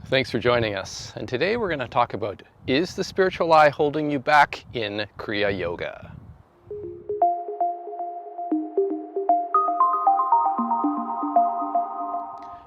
Thanks for joining us. And today we're going to talk about, is the spiritual eye holding you back in Kriya Yoga?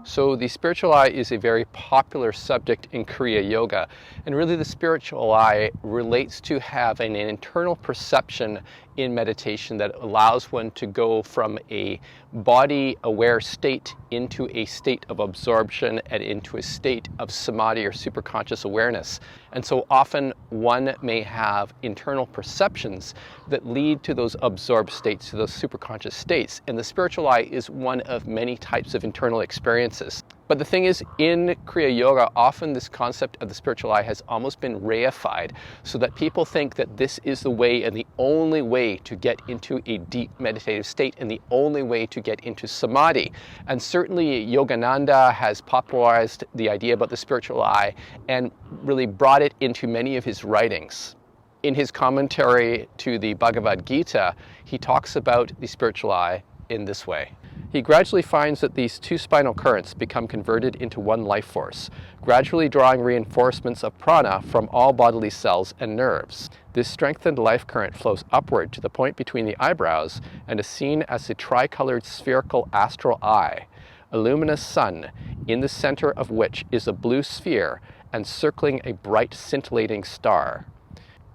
So the spiritual eye is a very popular subject in Kriya Yoga, and really the spiritual eye relates to having an internal perception in meditation that allows one to go from a body-aware state into a state of absorption and into a state of samadhi or superconscious awareness. And so often one may have internal perceptions that lead to those absorbed states, to those superconscious states. And the spiritual eye is one of many types of internal experiences. But the thing is, in Kriya Yoga, often this concept of the spiritual eye has almost been reified so that people think that this is the way and the only way to get into a deep meditative state and the only way to get into samadhi. And certainly Yogananda has popularized the idea about the spiritual eye and really brought it into many of his writings. In his commentary to the Bhagavad Gita, he talks about the spiritual eye in this way. He gradually finds that these two spinal currents become converted into one life force, gradually drawing reinforcements of prana from all bodily cells and nerves. This strengthened life current flows upward to the point between the eyebrows and is seen as the tricolored spherical astral eye, a luminous sun, in the center of which is a blue sphere encircling a bright scintillating star.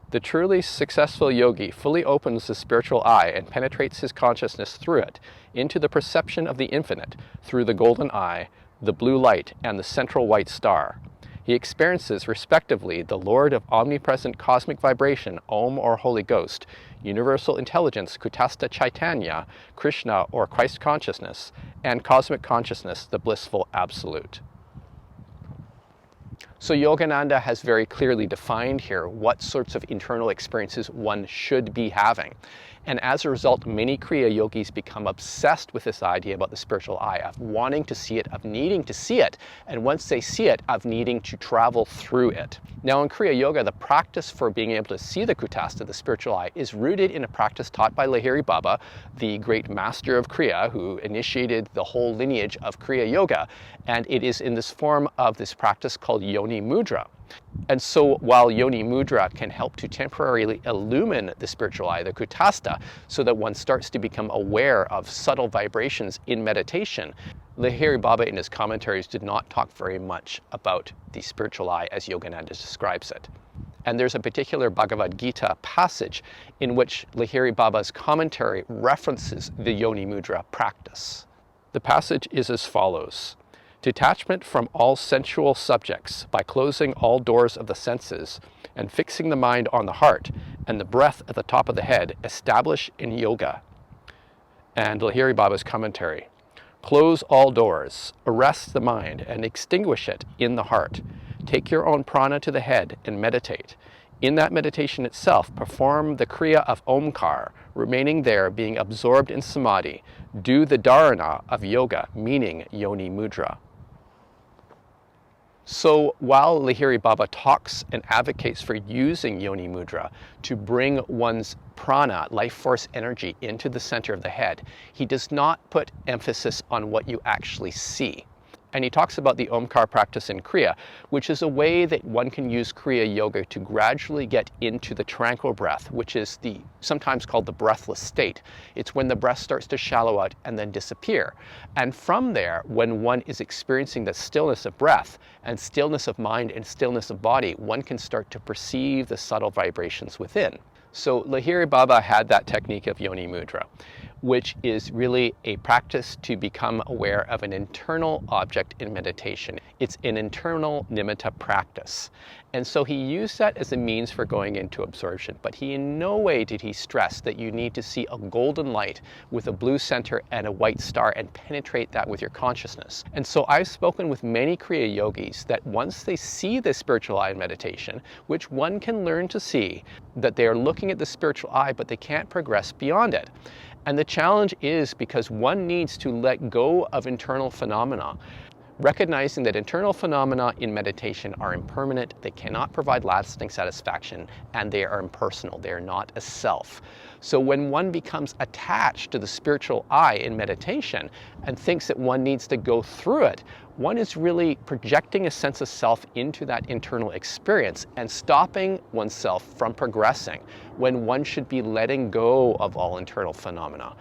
The truly successful yogi fully opens the spiritual eye and penetrates his consciousness through it into the perception of the infinite through the golden eye, the blue light, and the central white star. He experiences respectively the Lord of omnipresent cosmic vibration, Om or Holy Ghost, universal intelligence, Kutastha Chaitanya, Krishna or Christ consciousness, and cosmic consciousness, the blissful absolute. So Yogananda has very clearly defined here what sorts of internal experiences one should be having. And as a result, many Kriya yogis become obsessed with this idea about the spiritual eye, of wanting to see it, of needing to see it, and once they see it, of needing to travel through it. Now in Kriya Yoga, the practice for being able to see the Kutastha, the spiritual eye, is rooted in a practice taught by Lahiri Baba, the great master of Kriya, who initiated the whole lineage of Kriya Yoga. And it is in this form of this practice called Yoni mudra. And so while Yoni mudra can help to temporarily illumine the spiritual eye, the Kutastha, so that one starts to become aware of subtle vibrations in meditation, Lahiri Baba in his commentaries did not talk very much about the spiritual eye as Yogananda describes it. And there's a particular Bhagavad Gita passage in which Lahiri Baba's commentary references the Yoni mudra practice. The passage is as follows. Detachment from all sensual subjects by closing all doors of the senses and fixing the mind on the heart and the breath at the top of the head establish in yoga. And Lahiri Baba's commentary. Close all doors, arrest the mind and extinguish it in the heart. Take your own prana to the head and meditate. In that meditation itself, perform the Kriya of Omkar, remaining there, being absorbed in samadhi. Do the dharana of yoga, meaning Yoni mudra. So while Lahiri Baba talks and advocates for using Yoni mudra to bring one's prana, life force energy, into the center of the head, he does not put emphasis on what you actually see. And he talks about the Omkar practice in Kriya, which is a way that one can use Kriya Yoga to gradually get into the tranquil breath, which is sometimes called the breathless state. It's when the breath starts to shallow out and then disappear. And from there, when one is experiencing the stillness of breath and stillness of mind and stillness of body, one can start to perceive the subtle vibrations within. So Lahiri Baba had that technique of Yoni mudra, which is really a practice to become aware of an internal object in meditation. It's an internal nimitta practice. And so he used that as a means for going into absorption, but he in no way did he stress that you need to see a golden light with a blue center and a white star and penetrate that with your consciousness. And so I've spoken with many Kriya yogis that once they see the spiritual eye in meditation, which one can learn to see, that they are looking at the spiritual eye, but they can't progress beyond it. And the challenge is because one needs to let go of internal phenomena. recognizing that internal phenomena in meditation are impermanent, they cannot provide lasting satisfaction, and they are impersonal. They are not a self. So when one becomes attached to the spiritual I in meditation and thinks that one needs to go through it, one is really projecting a sense of self into that internal experience and stopping oneself from progressing when one should be letting go of all internal phenomena.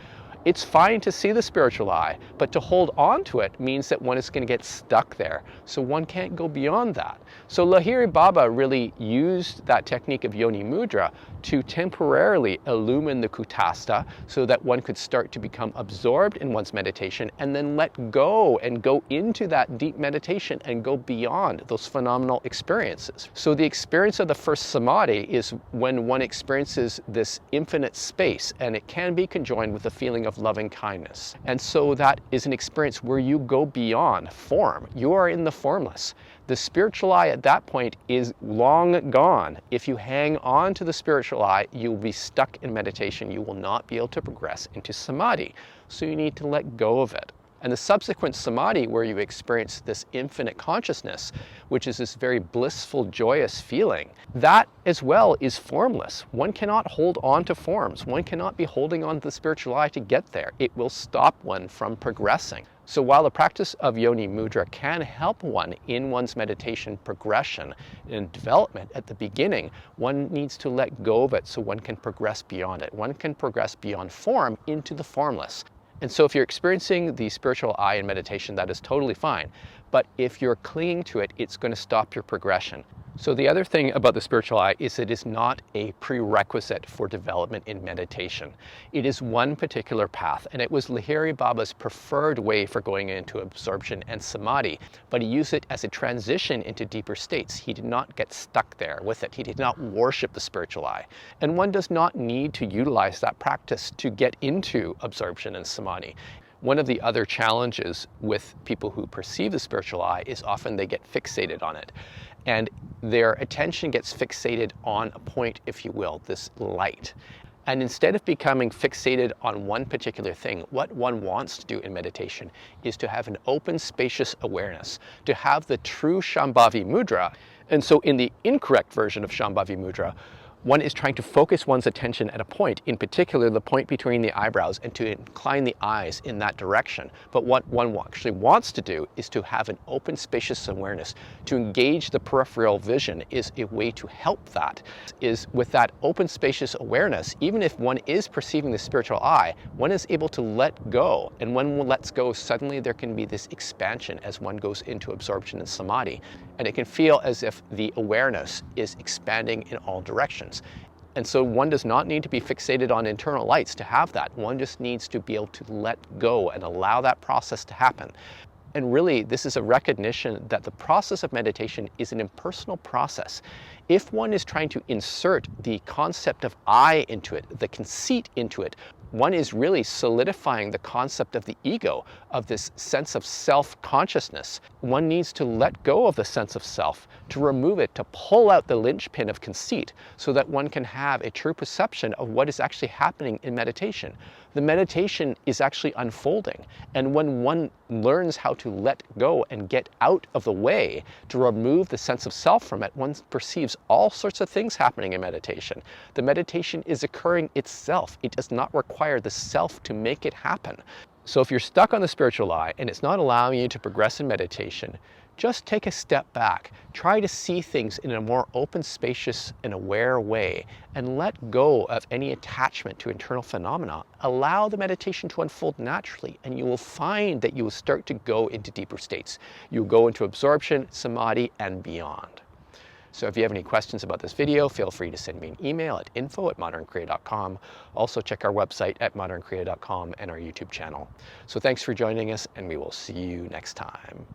It's fine to see the spiritual I, but to hold on to it means that one is going to get stuck there. So one can't go beyond that. So Lahiri Baba really used that technique of Yoni Mudra to temporarily illumine the kutastha so that one could start to become absorbed in one's meditation and then let go and go into that deep meditation and go beyond those phenomenal experiences. So the experience of the first samadhi is when one experiences this infinite space, and it can be conjoined with a feeling of loving kindness. And so that is an experience where you go beyond form. You are in the formless. The spiritual I at that point is long gone. If you hang on to the spiritual I, you'll be stuck in meditation. You will not be able to progress into samadhi. So you need to let go of it. And the subsequent samadhi, where you experience this infinite consciousness, which is this very blissful, joyous feeling, that as well is formless. One cannot hold on to forms. One cannot be holding on to the spiritual I to get there. It will stop one from progressing. So while the practice of Yoni Mudra can help one in one's meditation progression and development at the beginning, one needs to let go of it so one can progress beyond it. One can progress beyond form into the formless. And so if you're experiencing the spiritual I in meditation, that is totally fine. But if you're clinging to it, it's going to stop your progression. So the other thing about the spiritual I is it is not a prerequisite for development in meditation. It is one particular path, and it was Lahiri Baba's preferred way for going into absorption and samadhi, but he used it as a transition into deeper states. He did not get stuck there with it. He did not worship the spiritual I. And one does not need to utilize that practice to get into absorption and samadhi. One of the other challenges with people who perceive the spiritual I is often they get fixated on it. And their attention gets fixated on a point, if you will, this light. And instead of becoming fixated on one particular thing, what one wants to do in meditation is to have an open, spacious awareness, to have the true Shambhavi Mudra. And so in the incorrect version of Shambhavi Mudra, one is trying to focus one's attention at a point, in particular the point between the eyebrows, and to incline the eyes in that direction. But what one actually wants to do is to have an open, spacious awareness. To engage the peripheral vision is a way to help that. Is with that open, spacious awareness, even if one is perceiving the spiritual I, one is able to let go. And when one lets go, suddenly there can be this expansion as one goes into absorption and samadhi. And it can feel as if the awareness is expanding in all directions. And so one does not need to be fixated on internal lights to have that. One just needs to be able to let go and allow that process to happen. And really, this is a recognition that the process of meditation is an impersonal process. If one is trying to insert the concept of I into it, the conceit into it, one is really solidifying the concept of the ego, of this sense of self-consciousness. One needs to let go of the sense of self, to remove it, to pull out the linchpin of conceit so that one can have a true perception of what is actually happening in meditation. The meditation is actually unfolding, and when one learns how to let go and get out of the way, to remove the sense of self from it, one perceives all sorts of things happening in meditation. The meditation is occurring itself. It does not require the self to make it happen. So if you're stuck on the spiritual I and it's not allowing you to progress in meditation, just take a step back. Try to see things in a more open, spacious, and aware way, and let go of any attachment to internal phenomena. Allow the meditation to unfold naturally, and you will find that you will start to go into deeper states. You'll go into absorption, samadhi, and beyond. So if you have any questions about this video, feel free to send me an email at info@modernkriya.com. Also check our website at modernkriya.com and our YouTube channel. So thanks for joining us, and we will see you next time.